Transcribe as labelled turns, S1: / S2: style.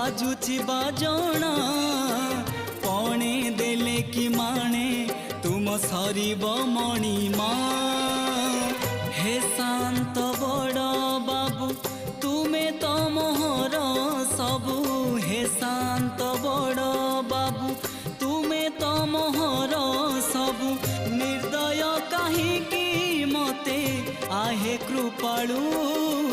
S1: बाजुची बाजणा पणे देले कि माणे तुम सरीब मणिमा हे शांत बड़ बाबू तुमे तो मोहर सबू हे शांत बड़ बाबू तुमे तो मोहर सबू निर्दय कहीं मते आहे कृपालु